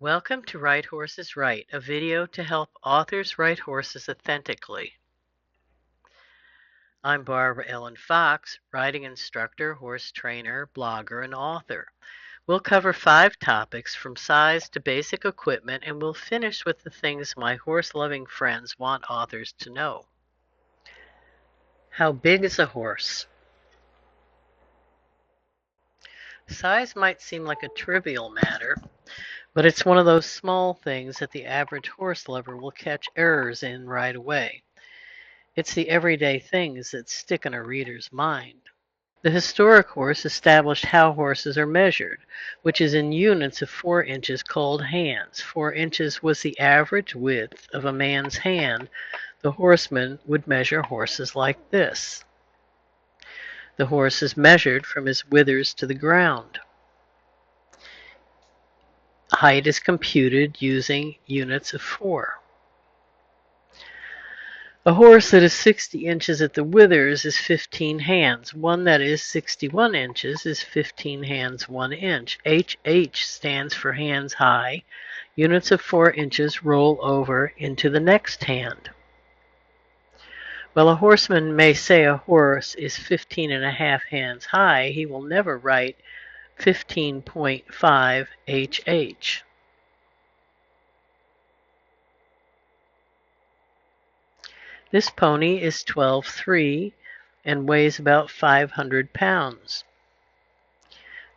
Welcome to Ride Horses Right, a video to help authors ride horses authentically. I'm Barbara Ellen Fox, riding instructor, horse trainer, blogger, and author. We'll cover 5 topics from size to basic equipment, and we'll finish with the things my horse-loving friends want authors to know. How big is a horse? Size might seem like a trivial matter, but it's one of those small things that the average horse lover will catch errors in right away. It's the everyday things that stick in a reader's mind. The historic horse established how horses are measured, which is in units of 4 inches called hands. 4 inches was the average width of a man's hand. The horseman would measure horses like this. The horse is measured from his withers to the ground. Height is computed using units of 4. A horse that is 60 inches at the withers is 15 hands. One that is 61 inches is 15 hands 1 inch. HH stands for hands high. Units of 4 inches roll over into the next hand. While a horseman may say a horse is 15.5 hands high, he will never write 15.5 HH. This pony is 12.3 and weighs about 500 pounds.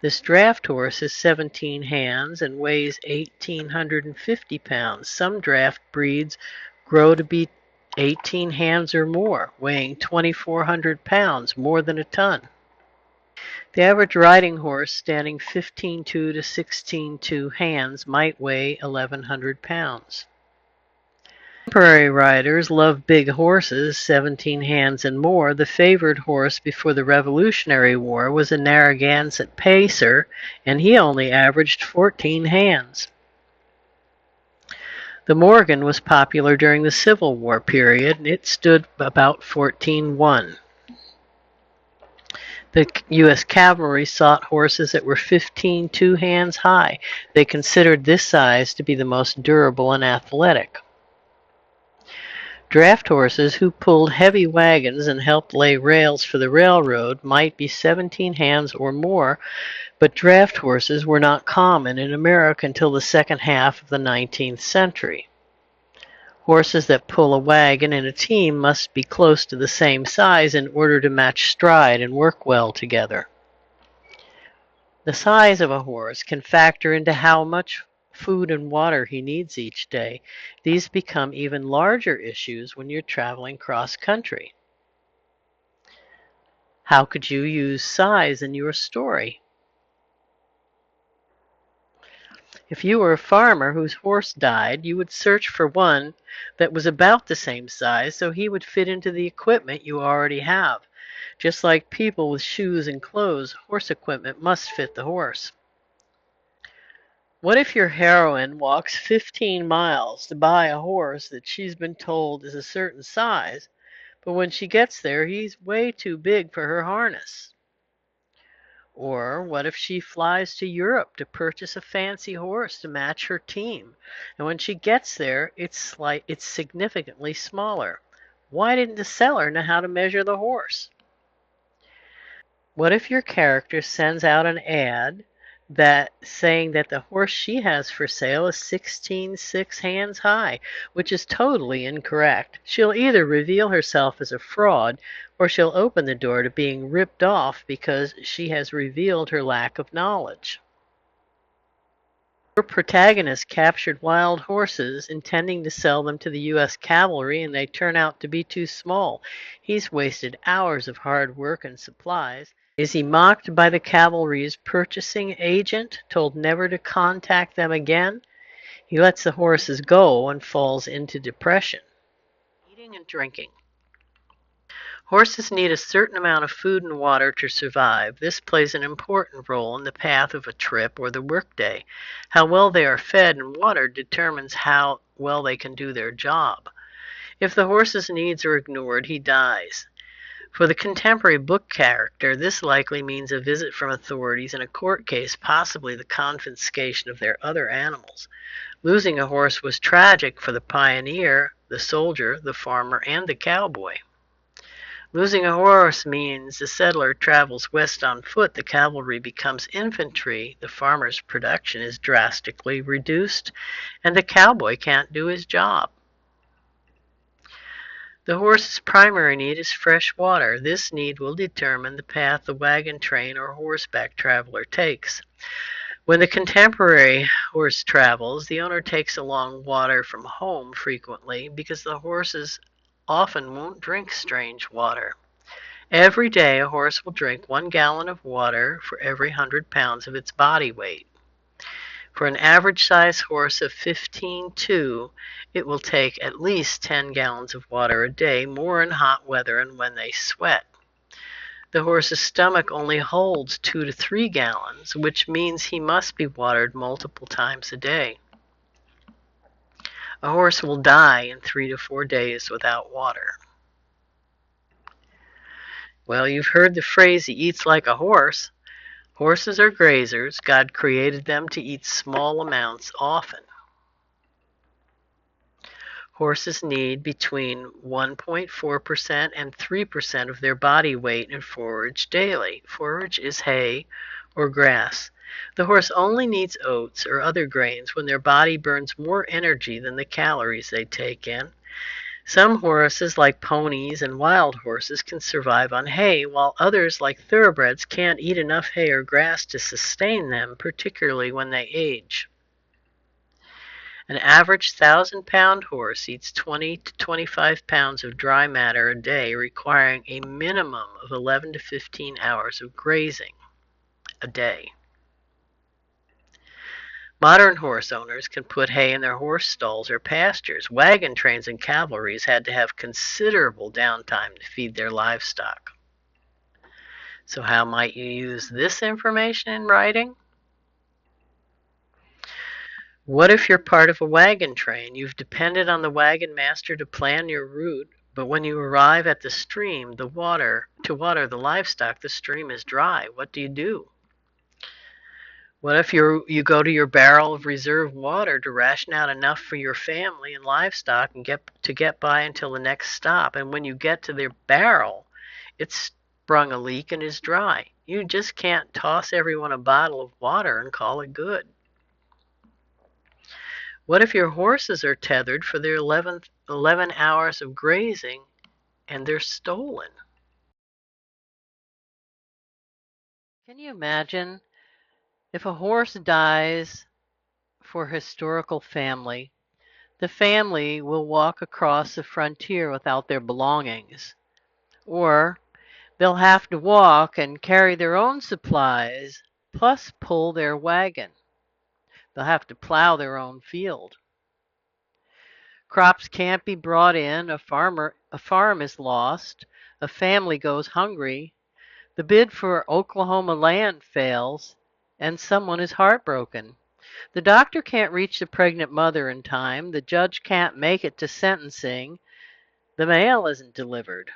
This draft horse is 17 hands and weighs 1,850 pounds. Some draft breeds grow to be 18 hands or more, weighing 2,400 pounds, more than a ton. The average riding horse standing 15.2 to 16.2 hands might weigh 1,100 pounds. Contemporary riders love big horses, 17 hands and more. The favored horse before the Revolutionary War was a Narragansett Pacer, and he only averaged 14 hands. The Morgan was popular during the Civil War period, and it stood about 14.1. The U.S. Cavalry sought horses that were 15.2 hands high. They considered this size to be the most durable and athletic. Draft horses who pulled heavy wagons and helped lay rails for the railroad might be 17 hands or more, but draft horses were not common in America until the second half of the 19th century. Horses that pull a wagon in a team must be close to the same size in order to match stride and work well together. The size of a horse can factor into how much food and water he needs each day. These become even larger issues when you're traveling cross country. How could you use size in your story? If you were a farmer whose horse died, you would search for one that was about the same size so he would fit into the equipment you already have. Just like people with shoes and clothes, horse equipment must fit the horse. What if your heroine walks 15 miles to buy a horse that she's been told is a certain size, but when she gets there, he's way too big for her harness? Or what if she flies to Europe to purchase a fancy horse to match her team, and when she gets there, it's significantly smaller? Why didn't the seller know how to measure the horse? What if your character sends out an ad saying that the horse she has for sale is 16.6 hands high, which is totally incorrect? She'll either reveal herself as a fraud or she'll open the door to being ripped off because she has revealed her lack of knowledge. Your protagonist captured wild horses intending to sell them to the U.S. Cavalry, and they turn out to be too small. He's wasted hours of hard work and supplies. Is he mocked by the cavalry's purchasing agent, told never to contact them again? He lets the horses go and falls into depression. Eating and drinking. Horses need a certain amount of food and water to survive. This plays an important role in the path of a trip or the workday. How well they are fed and watered determines how well they can do their job. If the horse's needs are ignored, he dies. For the contemporary book character, this likely means a visit from authorities in a court case, possibly the confiscation of their other animals. Losing a horse was tragic for the pioneer, the soldier, the farmer, and the cowboy. Losing a horse means the settler travels west on foot, the cavalry becomes infantry, the farmer's production is drastically reduced, and the cowboy can't do his job. The horse's primary need is fresh water. This need will determine the path the wagon train or horseback traveler takes. When the contemporary horse travels, the owner takes along water from home frequently because the horses often won't drink strange water. Every day, a horse will drink 1 gallon of water for every 100 pounds of its body weight. For an average size horse of 15-2, it will take at least 10 gallons of water a day, more in hot weather and when they sweat. The horse's stomach only holds 2 to 3 gallons, which means he must be watered multiple times a day. A horse will die in 3 to 4 days without water. Well, you've heard the phrase, he eats like a horse. Horses are grazers. God created them to eat small amounts often. Horses need between 1.4% and 3% of their body weight in forage daily. Forage is hay or grass. The horse only needs oats or other grains when their body burns more energy than the calories they take in. Some horses, like ponies and wild horses, can survive on hay, while others, like thoroughbreds, can't eat enough hay or grass to sustain them, particularly when they age. An average 1,000-pound horse eats 20 to 25 pounds of dry matter a day, requiring a minimum of 11 to 15 hours of grazing a day. Modern horse owners can put hay in their horse stalls or pastures. Wagon trains and cavalries had to have considerable downtime to feed their livestock. So how might you use this information in writing? What if you're part of a wagon train? You've depended on the wagon master to plan your route, but when you arrive at the stream, to water the livestock, the stream is dry. What do you do? What if you go to your barrel of reserve water to ration out enough for your family and livestock and get by until the next stop? And when you get to the barrel, it's sprung a leak and is dry. You just can't toss everyone a bottle of water and call it good. What if your horses are tethered for their 11 hours of grazing and they're stolen? Can you imagine if a horse dies for historical family? The family will walk across the frontier without their belongings, or they'll have to walk and carry their own supplies, plus pull their wagon. They'll have to plow their own field. Crops can't be brought in, a farm is lost, a family goes hungry, the bid for Oklahoma land fails, and someone is heartbroken. The doctor can't reach the pregnant mother in time, the judge can't make it to sentencing, the mail isn't delivered,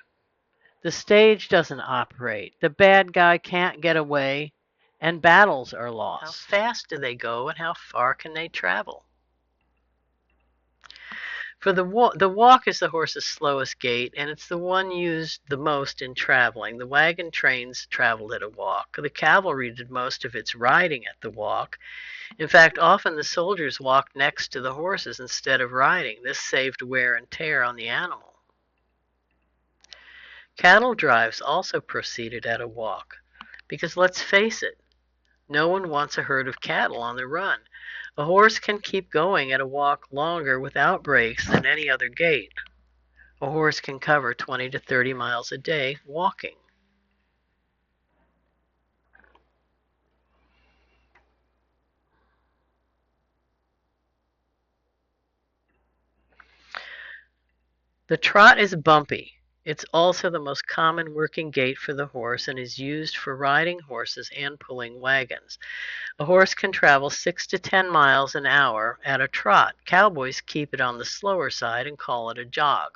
the stage doesn't operate, the bad guy can't get away, and battles are lost. How fast do they go and how far can they travel? For the walk is the horse's slowest gait, and it's the one used the most in traveling. The wagon trains traveled at a walk. The cavalry did most of its riding at the walk. In fact, often the soldiers walked next to the horses instead of riding. This saved wear and tear on the animal. Cattle drives also proceeded at a walk, because let's face it, no one wants a herd of cattle on the run. A horse can keep going at a walk longer without breaks than any other gait. A horse can cover 20 to 30 miles a day walking. The trot is bumpy. It's also the most common working gait for the horse and is used for riding horses and pulling wagons. A horse can travel 6 to 10 miles an hour at a trot. Cowboys keep it on the slower side and call it a jog.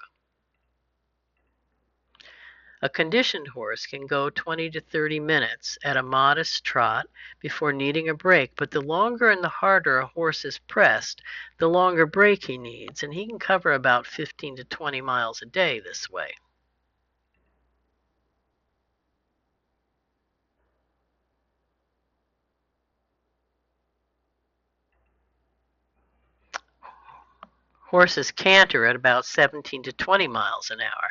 A conditioned horse can go 20 to 30 minutes at a modest trot before needing a break, but the longer and the harder a horse is pressed, the longer break he needs, and he can cover about 15 to 20 miles a day this way. Horses canter at about 17 to 20 miles an hour,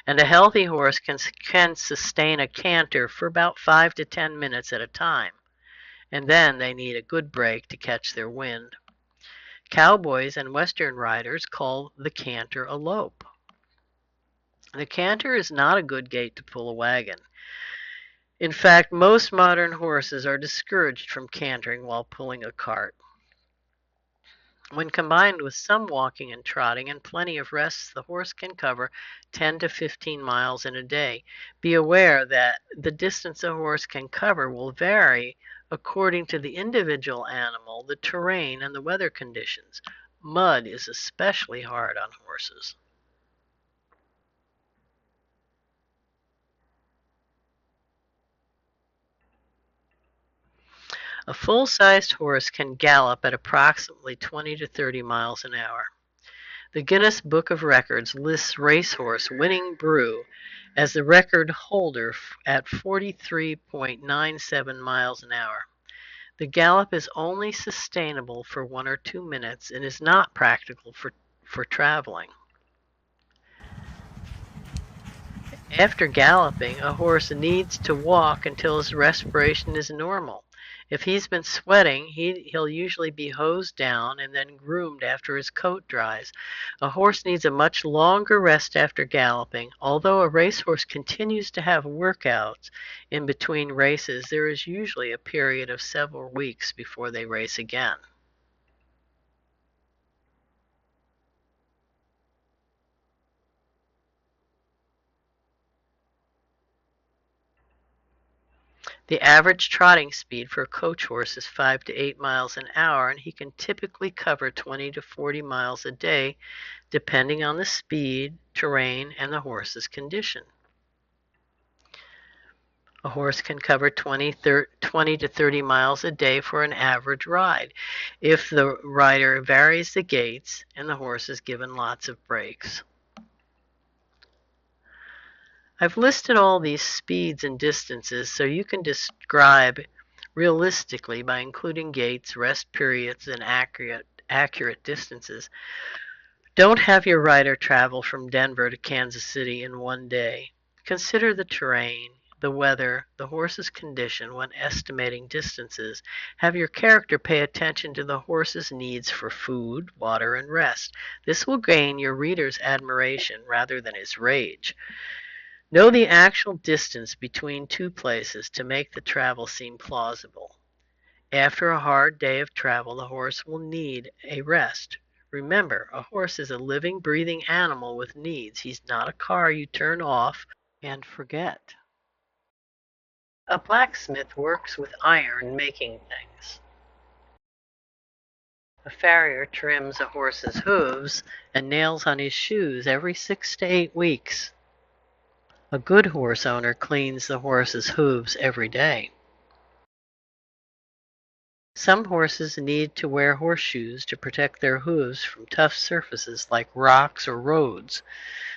and a healthy horse can sustain a canter for about 5 to 10 minutes at a time, and then they need a good break to catch their wind. Cowboys and Western riders call the canter a lope. The canter is not a good gait to pull a wagon. In fact, most modern horses are discouraged from cantering while pulling a cart. When combined with some walking and trotting and plenty of rest, the horse can cover 10 to 15 miles in a day. Be aware that the distance a horse can cover will vary according to the individual animal, the terrain, and the weather conditions. Mud is especially hard on horses. A full-sized horse can gallop at approximately 20 to 30 miles an hour. The Guinness Book of Records lists racehorse Winning Brew as the record holder at 43.97 miles an hour. The gallop is only sustainable for 1 or 2 minutes and is not practical for traveling. After galloping, a horse needs to walk until his respiration is normal. If he's been sweating, he'll usually be hosed down and then groomed after his coat dries. A horse needs a much longer rest after galloping. Although a racehorse continues to have workouts in between races, there is usually a period of several weeks before they race again. The average trotting speed for a coach horse is 5 to 8 miles an hour, and he can typically cover 20 to 40 miles a day, depending on the speed, terrain, and the horse's condition. A horse can cover 20 to 30 miles a day for an average ride if the rider varies the gaits and the horse is given lots of breaks. I've listed all these speeds and distances so you can describe realistically by including gaits, rest periods, and accurate distances. Don't have your rider travel from Denver to Kansas City in one day. Consider the terrain, the weather, the horse's condition when estimating distances. Have your character pay attention to the horse's needs for food, water, and rest. This will gain your reader's admiration rather than his rage. Know the actual distance between two places to make the travel seem plausible. After a hard day of travel, the horse will need a rest. Remember, a horse is a living, breathing animal with needs. He's not a car you turn off and forget. A blacksmith works with iron making things. A farrier trims a horse's hooves and nails on his shoes every 6 to 8 weeks. A good horse owner cleans the horse's hooves every day. Some horses need to wear horseshoes to protect their hooves from tough surfaces like rocks or roads.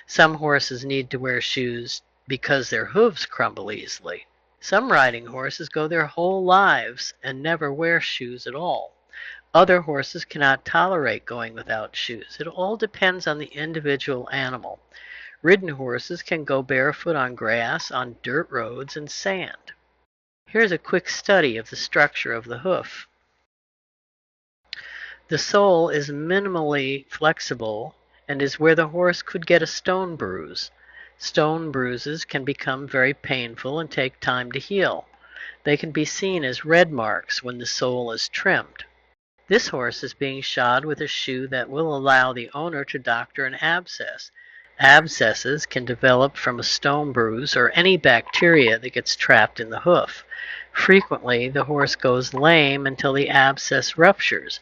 Some horses need to wear shoes because their hooves crumble easily. Some riding horses go their whole lives and never wear shoes at all. Other horses cannot tolerate going without shoes. It all depends on the individual animal. Ridden horses can go barefoot on grass, on dirt roads, and sand. Here's a quick study of the structure of the hoof. The sole is minimally flexible and is where the horse could get a stone bruise. Stone bruises can become very painful and take time to heal. They can be seen as red marks when the sole is trimmed. This horse is being shod with a shoe that will allow the owner to doctor an abscess. Abscesses can develop from a stone bruise or any bacteria that gets trapped in the hoof. Frequently, the horse goes lame until the abscess ruptures.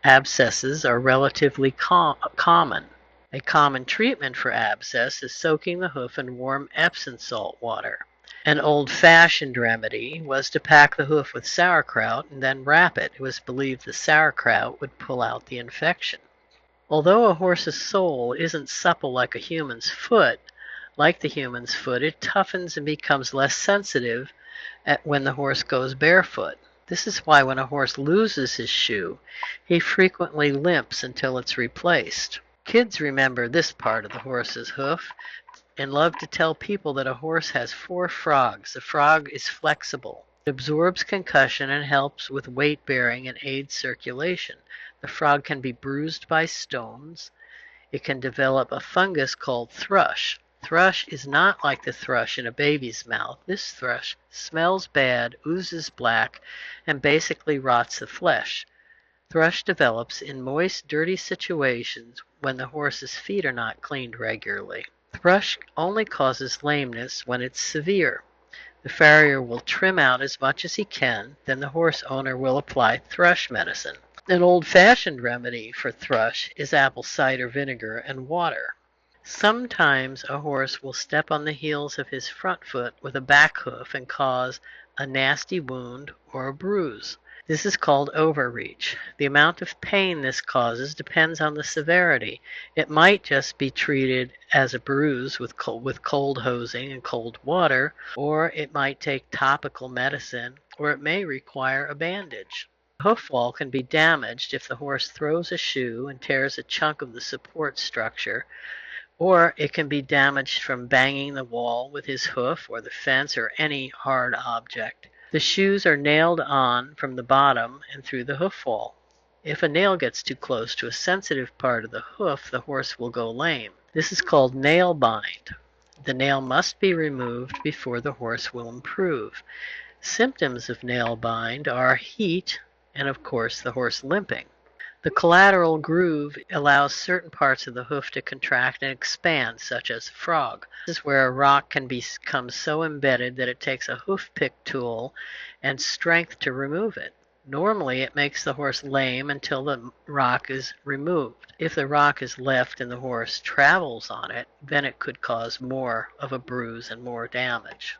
Abscesses are relatively common. A common treatment for abscess is soaking the hoof in warm Epsom salt water. An old-fashioned remedy was to pack the hoof with sauerkraut and then wrap it. It was believed the sauerkraut would pull out the infection. Although a horse's sole isn't supple like a human's foot, like the human's foot, it toughens and becomes less sensitive when the horse goes barefoot. This is why when a horse loses his shoe, he frequently limps until it's replaced. Kids remember this part of the horse's hoof and love to tell people that a horse has 4 frogs. The frog is flexible. It absorbs concussion and helps with weight bearing and aids circulation. The frog can be bruised by stones. It can develop a fungus called thrush. Thrush is not like the thrush in a baby's mouth. This thrush smells bad, oozes black, and basically rots the flesh. Thrush develops in moist, dirty situations when the horse's feet are not cleaned regularly. Thrush only causes lameness when it's severe. The farrier will trim out as much as he can, then the horse owner will apply thrush medicine. An old-fashioned remedy for thrush is apple cider vinegar and water. Sometimes a horse will step on the heels of his front foot with a back hoof and cause a nasty wound or a bruise. This is called overreach. The amount of pain this causes depends on the severity. It might just be treated as a bruise with cold hosing and cold water, or it might take topical medicine, or it may require a bandage. The hoof wall can be damaged if the horse throws a shoe and tears a chunk of the support structure, or it can be damaged from banging the wall with his hoof or the fence or any hard object. The shoes are nailed on from the bottom and through the hoof wall. If a nail gets too close to a sensitive part of the hoof, the horse will go lame. This is called nail bind. The nail must be removed before the horse will improve. Symptoms of nail bind are heat and, of course, the horse limping. The collateral groove allows certain parts of the hoof to contract and expand, such as a frog. This is where a rock can become so embedded that it takes a hoof pick tool and strength to remove it. Normally, it makes the horse lame until the rock is removed. If the rock is left and the horse travels on it, then it could cause more of a bruise and more damage.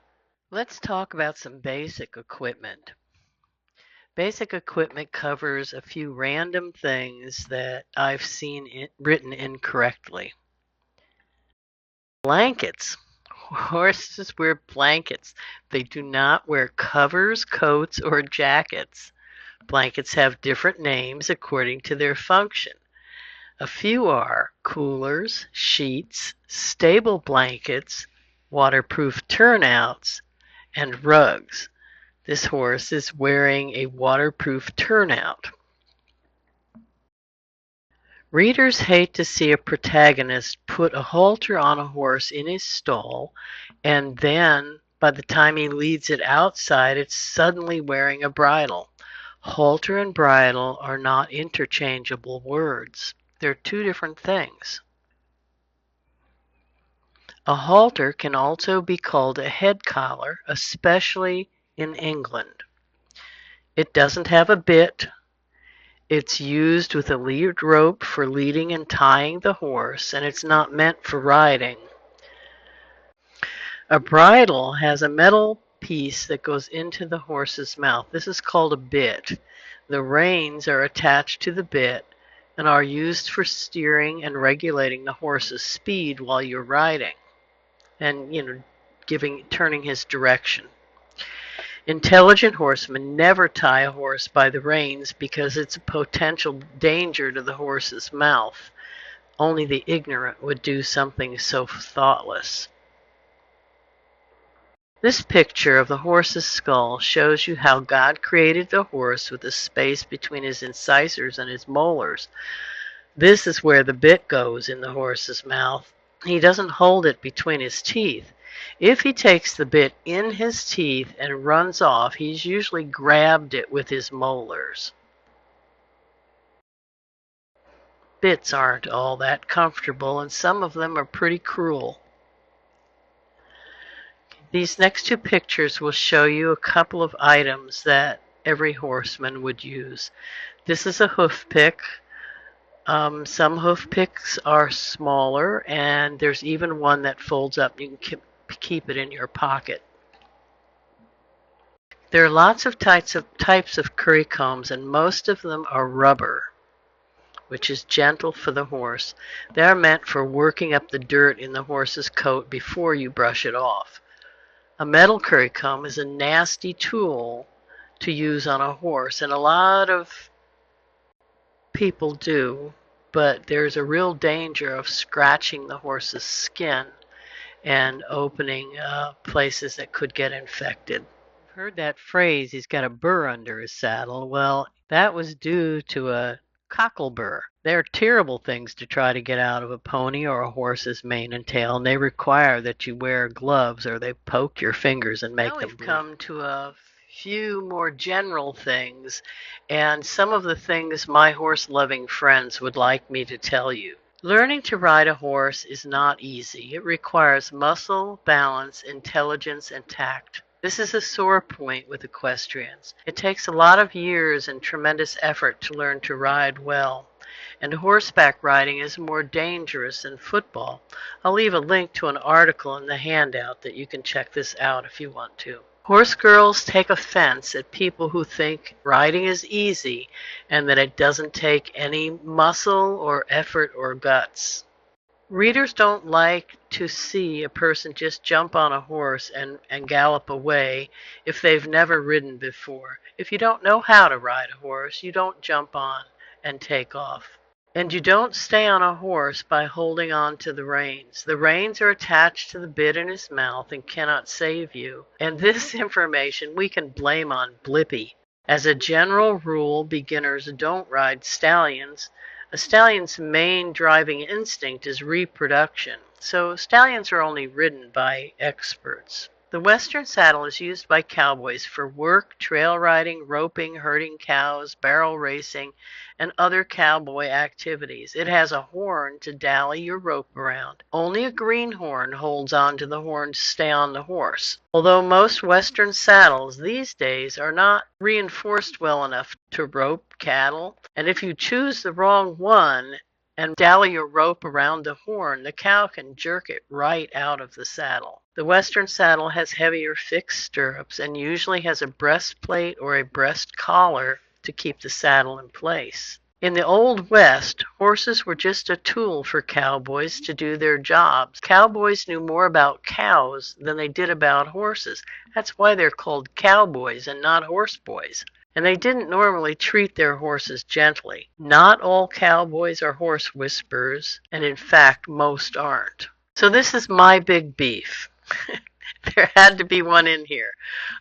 Let's talk about some basic equipment. Basic equipment covers a few random things that I've seen written incorrectly. Blankets. Horses wear blankets. They do not wear covers, coats, or jackets. Blankets have different names according to their function. A few are coolers, sheets, stable blankets, waterproof turnouts, and rugs. This horse is wearing a waterproof turnout. Readers hate to see a protagonist put a halter on a horse in his stall, and then by the time he leads it outside, it's suddenly wearing a bridle. Halter and bridle are not interchangeable words. They're 2 different things. A halter can also be called a head collar, especially in England. It doesn't have a bit. It's used with a lead rope for leading and tying the horse, and it's not meant for riding. A bridle has a metal piece that goes into the horse's mouth. This is called a bit. The reins are attached to the bit and are used for steering and regulating the horse's speed while you're riding and, turning his direction. Intelligent horsemen never tie a horse by the reins because it's a potential danger to the horse's mouth. Only the ignorant would do something so thoughtless. This picture of the horse's skull shows you how God created the horse with a space between his incisors and his molars. This is where the bit goes in the horse's mouth. He doesn't hold it between his teeth. If he takes the bit in his teeth and runs off, he's usually grabbed it with his molars. Bits aren't all that comfortable, and some of them are pretty cruel. These next 2 pictures will show you a couple of items that every horseman would use. This is a hoof pick. Some hoof picks are smaller, and there's even one that folds up. You can keep it in your pocket. There are lots of types of curry combs, and most of them are rubber, which is gentle for the horse. They are meant for working up the dirt in the horse's coat before you brush it off. A metal curry comb is a nasty tool to use on a horse, and a lot of people do, but there's a real danger of scratching the horse's skin and opening places that could get infected. I've heard that phrase, he's got a burr under his saddle. Well, that was due to a cockleburr. They're terrible things to try to get out of a pony or a horse's mane and tail, and they require that you wear gloves or they poke your fingers and make them bleed. Now we've come to a few more general things, and some of the things my horse-loving friends would like me to tell you. Learning to ride a horse is not easy. It requires muscle, balance, intelligence, and tact. This is a sore point with equestrians. It takes a lot of years and tremendous effort to learn to ride well. And horseback riding is more dangerous than football. I'll leave a link to an article in the handout that you can check this out if you want to. Horse girls take offense at people who think riding is easy and that it doesn't take any muscle or effort or guts. Readers don't like to see a person just jump on a horse and gallop away if they've never ridden before. If you don't know how to ride a horse, you don't jump on and take off. And you don't stay on a horse by holding on to the reins. The reins are attached to the bit in his mouth and cannot save you. And this information we can blame on Blippi. As a general rule, beginners don't ride stallions. A stallion's main driving instinct is reproduction, so stallions are only ridden by experts. The Western saddle is used by cowboys for work, trail riding, roping, herding cows, barrel racing, and other cowboy activities. It has a horn to dally your rope around. Only a greenhorn holds on to the horn to stay on the horse. Although most Western saddles these days are not reinforced well enough to rope cattle, and if you choose the wrong one and dally your rope around the horn, the cow can jerk it right out of the saddle. The Western saddle has heavier fixed stirrups and usually has a breastplate or a breast collar to keep the saddle in place. In the Old West, horses were just a tool for cowboys to do their jobs. Cowboys knew more about cows than they did about horses. That's why they're called cowboys and not horseboys. And they didn't normally treat their horses gently. Not all cowboys are horse whisperers, and in fact, most aren't. So this is my big beef. There had to be one in here.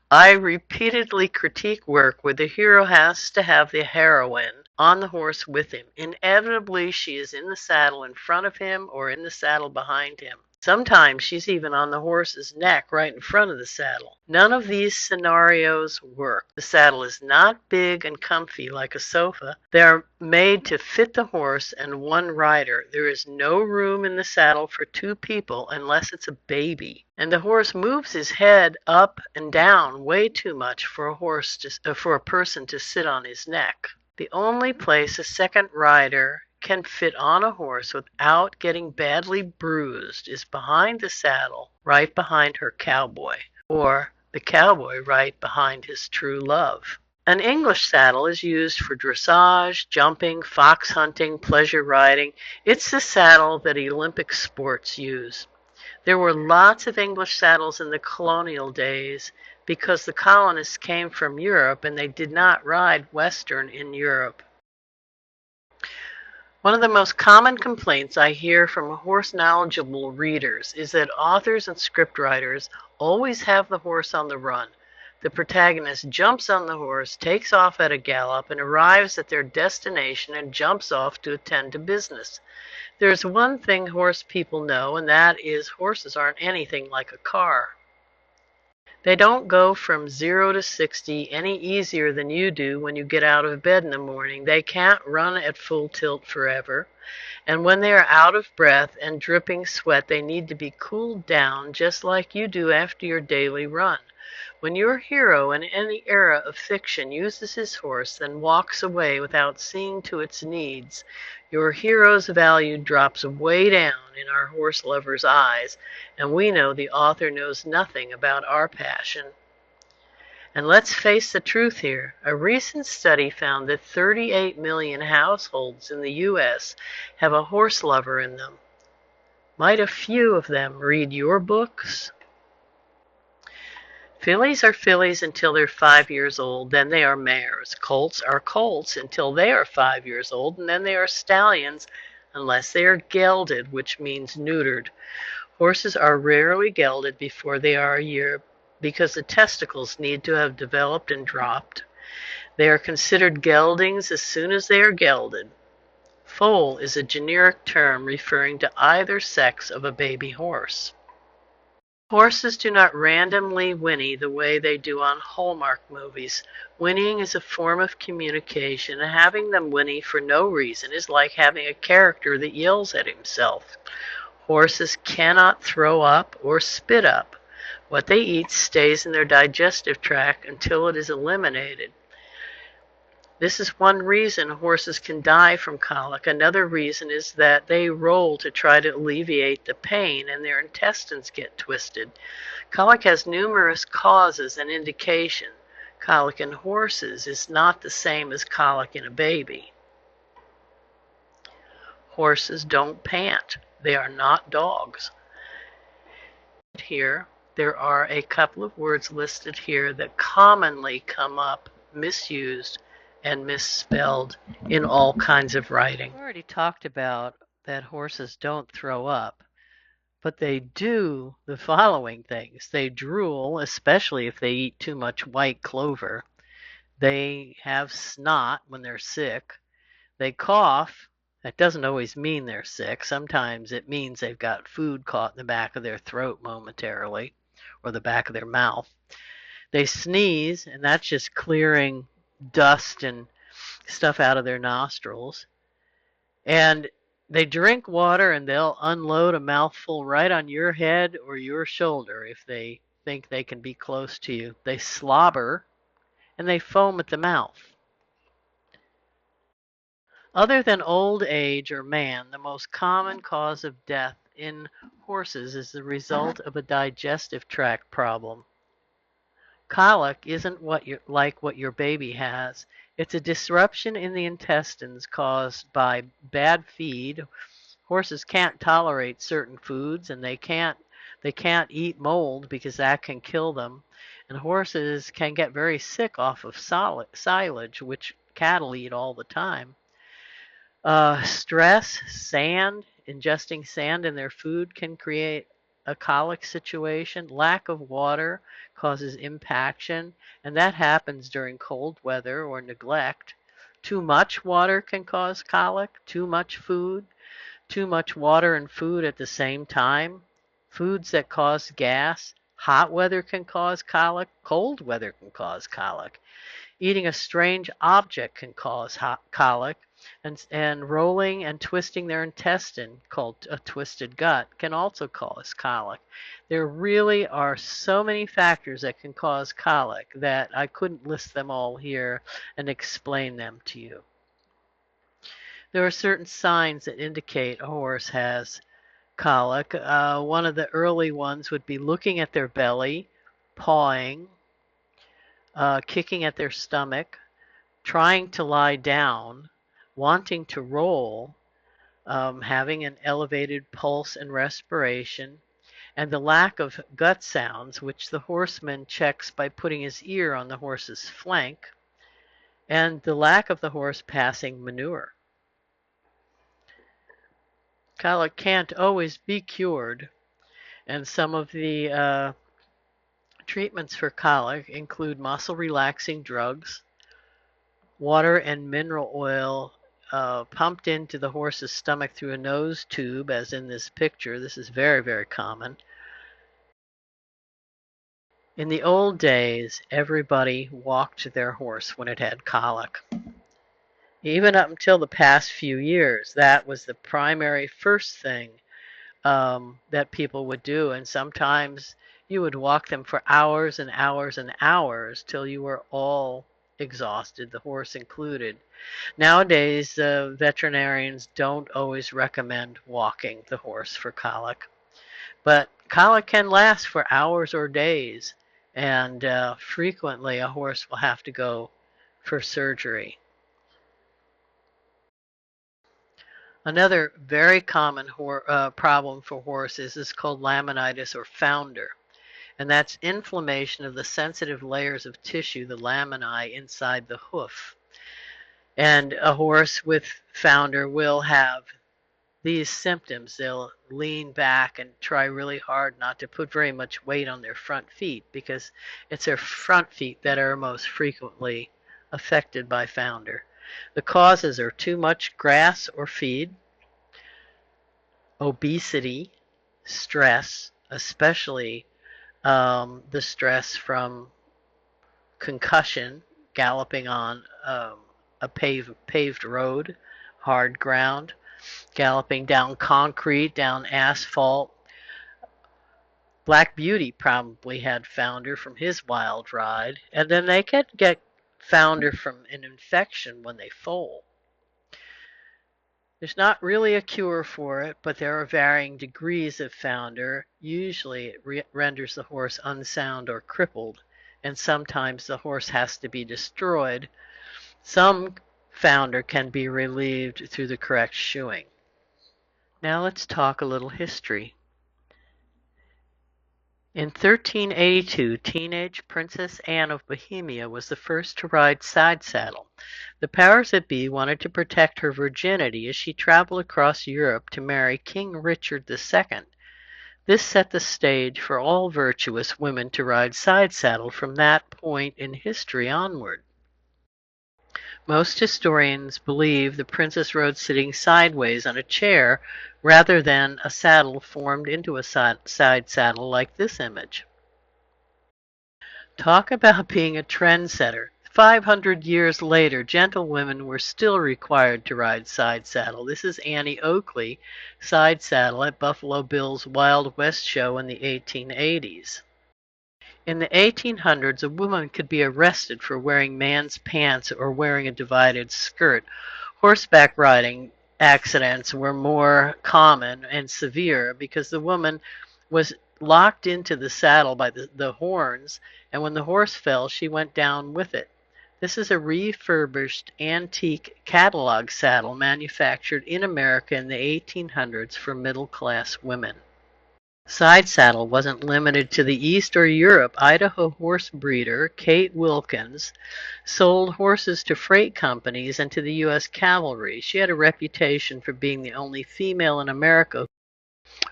I repeatedly critique work where the hero has to have the heroine on the horse with him. Inevitably, she is in the saddle in front of him or in the saddle behind him. Sometimes she's even on the horse's neck right in front of the saddle. None of these scenarios work. The saddle is not big and comfy like a sofa. They are made to fit the horse and one rider. There is no room in the saddle for two people unless it's a baby. And the horse moves his head up and down way too much for a person to sit on his neck. The only place a second rider can fit on a horse without getting badly bruised is behind the saddle, right behind her cowboy, or the cowboy right behind his true love. An English saddle is used for dressage, jumping, fox hunting, pleasure riding. It's the saddle that Olympic sports use. There were lots of English saddles in the colonial days because the colonists came from Europe and they did not ride Western in Europe. One of the most common complaints I hear from horse-knowledgeable readers is that authors and scriptwriters always have the horse on the run. The protagonist jumps on the horse, takes off at a gallop, and arrives at their destination and jumps off to attend to business. There's one thing horse people know, and that is horses aren't anything like a car. They don't go from 0 to 60 any easier than you do when you get out of bed in the morning. They can't run at full tilt forever. And when they are out of breath and dripping sweat, they need to be cooled down just like you do after your daily run. When your hero in any era of fiction uses his horse, then walks away without seeing to its needs, your hero's value drops way down in our horse lovers' eyes, and we know the author knows nothing about our passion. And let's face the truth here. A recent study found that 38 million households in the U.S. have a horse lover in them. Might a few of them read your books? Fillies are fillies until they're 5 years old, then they are mares. Colts are colts until they are 5 years old, and then they are stallions unless they are gelded, which means neutered. Horses are rarely gelded before they are a year because the testicles need to have developed and dropped. They are considered geldings as soon as they are gelded. Foal is a generic term referring to either sex of a baby horse. Horses do not randomly whinny the way they do on Hallmark movies. Whinnying is a form of communication, and having them whinny for no reason is like having a character that yells at himself. Horses cannot throw up or spit up. What they eat stays in their digestive tract until it is eliminated. This is one reason horses can die from colic. Another reason is that they roll to try to alleviate the pain and their intestines get twisted. Colic has numerous causes and indication. Colic in horses is not the same as colic in a baby. Horses don't pant. They are not dogs. Here, there are a couple of words listed here that commonly come up misused and misspelled in all kinds of writing. We already talked about that horses don't throw up, but they do the following things. They drool, especially if they eat too much white clover. They have snot when they're sick. They cough. That doesn't always mean they're sick. Sometimes it means they've got food caught in the back of their throat momentarily or the back of their mouth. They sneeze, and that's just clearing dust and stuff out of their nostrils. And they drink water, and they'll unload a mouthful right on your head or your shoulder if they think they can be close to you. They slobber, and they foam at the mouth. Other than old age or man, the most common cause of death in horses is the result of a digestive tract problem. Colic isn't what your baby has. It's a disruption in the intestines caused by bad feed. Horses can't tolerate certain foods, and they can't eat mold because that can kill them. And horses can get very sick off of silage, which cattle eat all the time. Stress, sand, ingesting sand in their food can create a colic situation. Lack of water causes impaction, and that happens during cold weather or neglect. Too much water can cause colic, too much food, too much water and food at the same time. Foods that cause gas. Hot weather can cause colic, cold weather can cause colic. Eating a strange object can cause colic, and rolling and twisting their intestine, called a twisted gut, can also cause colic. There really are so many factors that can cause colic that I couldn't list them all here and explain them to you. There are certain signs that indicate a horse has colic. One of the early ones would be looking at their belly, pawing, kicking at their stomach, trying to lie down, wanting to roll, having an elevated pulse and respiration, and the lack of gut sounds, which the horseman checks by putting his ear on the horse's flank, and the lack of the horse passing manure. Colic can't always be cured, and some of the treatments for colic include muscle relaxing drugs, water and mineral oil pumped into the horse's stomach through a nose tube, as in this picture. This is very, very common. In the old days, everybody walked their horse when it had colic. Even up until the past few years, that was the primary first thing that people would do. And sometimes You would walk them for hours and hours and hours till you were all exhausted, the horse included. Nowadays, veterinarians don't always recommend walking the horse for colic, but colic can last for hours or days, and frequently a horse will have to go for surgery. Another very common problem for horses is called laminitis or founder, and that's inflammation of the sensitive layers of tissue, the laminae inside the hoof. And a horse with founder will have these symptoms. They'll lean back and try really hard not to put very much weight on their front feet because it's their front feet that are most frequently affected by founder. The causes are too much grass or feed, obesity, stress, especially the stress from concussion, galloping on a paved road, hard ground, galloping down concrete, down asphalt. Black Beauty probably had founder from his wild ride, and then they can get founder from an infection when they foal. There's not really a cure for it, but there are varying degrees of founder. Usually it renders the horse unsound or crippled, and sometimes the horse has to be destroyed. Some founder can be relieved through the correct shoeing. Now let's talk a little history. In 1382, teenage Princess Anne of Bohemia was the first to ride side saddle. The powers that be wanted to protect her virginity as she traveled across Europe to marry King Richard II. This set the stage for all virtuous women to ride side saddle from that point in history onward. Most historians believe the princess rode sitting sideways on a chair rather than a saddle formed into a side saddle like this image. Talk about being a trendsetter. 500 years later, gentlewomen were still required to ride side saddle. This is Annie Oakley, side saddle at Buffalo Bill's Wild West show in the 1880s. In the 1800s, a woman could be arrested for wearing man's pants or wearing a divided skirt. Horseback riding accidents were more common and severe because the woman was locked into the saddle by the horns, and when the horse fell, she went down with it. This is a refurbished antique catalog saddle manufactured in America in the 1800s for middle-class women. Side saddle wasn't limited to the East or Europe. Idaho horse breeder Kate Wilkins sold horses to freight companies and to the U.S. cavalry. She had a reputation for being the only female in America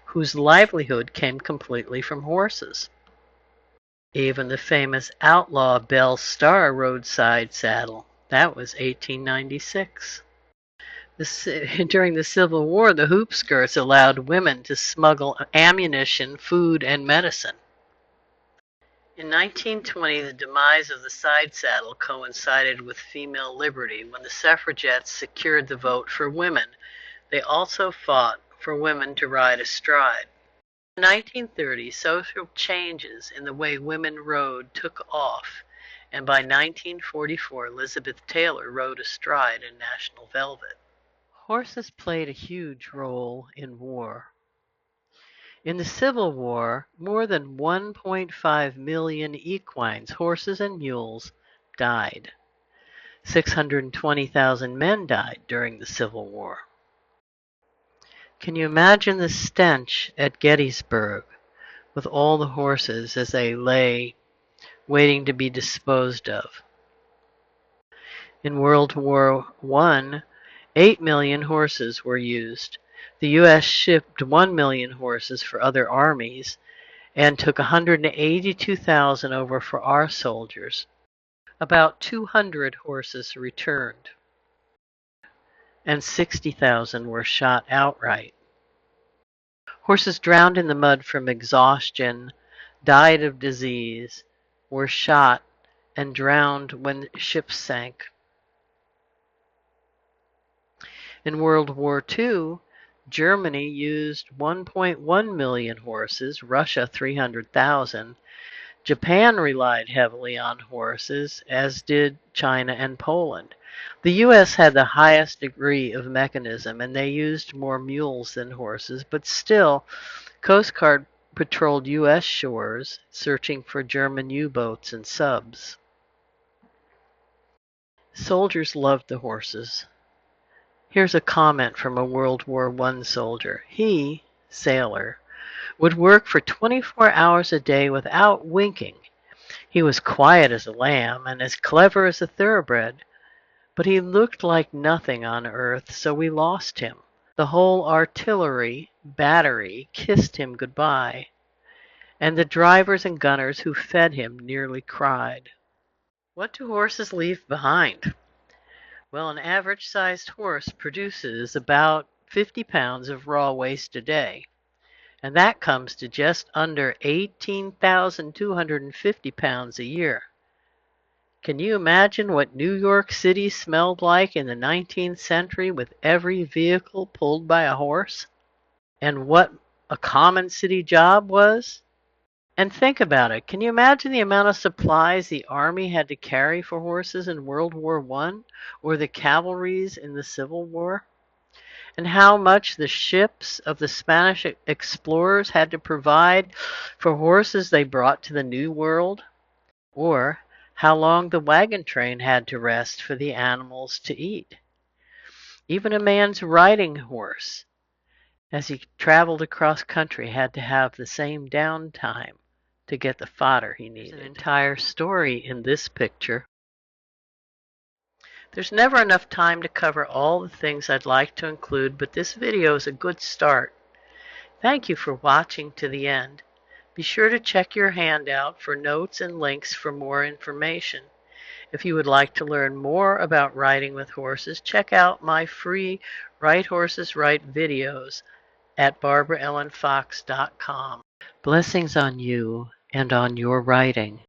whose livelihood came completely from horses. Even the famous outlaw Belle Starr rode side saddle. That was 1896. During the Civil War, the hoop skirts allowed women to smuggle ammunition, food, and medicine. In 1920, the demise of the side saddle coincided with female liberty when the suffragettes secured the vote for women. They also fought for women to ride astride. In the 1930s, social changes in the way women rode took off, and by 1944, Elizabeth Taylor rode astride in national velvet. Horses played a huge role in war. In the Civil War, more than 1.5 million equines, horses and mules, died. 620,000 men died during the Civil War. Can you imagine the stench at Gettysburg with all the horses as they lay waiting to be disposed of? In World War I, 8 million horses were used. The U.S. shipped 1 million horses for other armies and took 182,000 over for our soldiers. About 200 horses returned, and 60,000 were shot outright. Horses drowned in the mud from exhaustion, died of disease, were shot, and drowned when ships sank. In World War II, Germany used 1.1 million horses, Russia 300,000. Japan relied heavily on horses, as did China and Poland. The U.S. had the highest degree of mechanism, and they used more mules than horses, but still, Coast Guard patrolled U.S. shores, searching for German U-boats and subs. Soldiers loved the horses. Here's a comment from a World War I soldier. He, sailor, would work for 24 hours a day without winking. He was quiet as a lamb and as clever as a thoroughbred, but he looked like nothing on earth, so we lost him. The whole artillery battery kissed him goodbye, and the drivers and gunners who fed him nearly cried. What do horses leave behind? Well, an average-sized horse produces about 50 pounds of raw waste a day, and that comes to just under 18,250 pounds a year. Can you imagine what New York City smelled like in the 19th century with every vehicle pulled by a horse? And what a common city job was? And think about it. Can you imagine the amount of supplies the Army had to carry for horses in World War I or the cavalries in the Civil War? And how much the ships of the Spanish explorers had to provide for horses they brought to the New World? Or how long the wagon train had to rest for the animals to eat? Even a man's riding horse, as he traveled across country, had to have the same downtime to get the fodder he needed. There's an entire story in this picture. There's never enough time to cover all the things I'd like to include, but this video is a good start. Thank you for watching to the end. Be sure to check your handout for notes and links for more information. If you would like to learn more about riding with horses, check out my free Write Horses Right videos at barbaraellenfox.com. Blessings on you and on your writing.